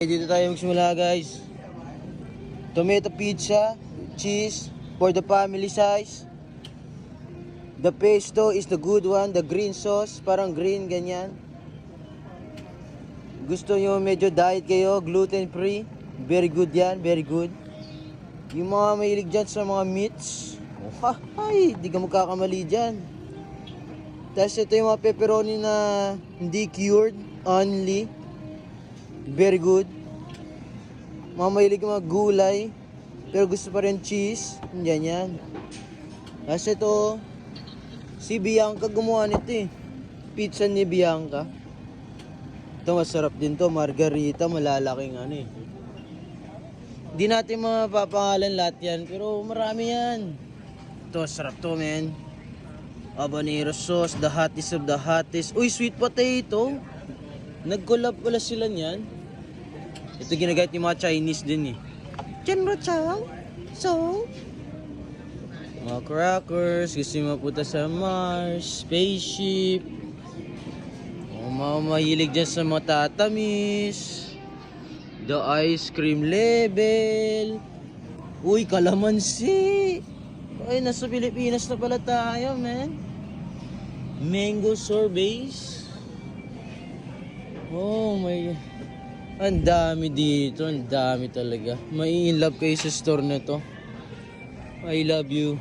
Dito tayo magsimula guys. Tomato pizza, cheese for the family size. The pesto is the good one, the green sauce, parang green ganyan. Gusto nyo medyo diet kayo, gluten free, very good yan, very good. Yung mga mahilig dyan sa mga meats, ay, di ka magkakamali dyan. Tapos ito yung mga pepperoni na hindi cured, only. Very good. Mga mahilig mga gulay, pero gusto pa rin cheese, yan yan. Tapos ito, si Bianca gumawa nito eh. Pizza ni Bianca. Ito masarap din to, margarita, malalaking ano eh. Di natin mapapangalan lahat yan, pero marami yan. Ito, sarap to men. Habanero sauce, the hottest of the hottest. Uy, sweet potato. Nag-collab pala sila niyan. Ito ginagamit yung mga Chinese din eh. Chenro chow. So, mga crackers, gusto yung mapunta sa Mars, spaceship. O mga mahilig dyan sa mga tatamis. The ice cream level. Uy, kalamansi. Ay, nasa Pilipinas na pala tayo, man. Mango sorbets. Oh my God. Ang dami dito. Ang dami talaga. Mai-inlove kayo sa store na to. I love you.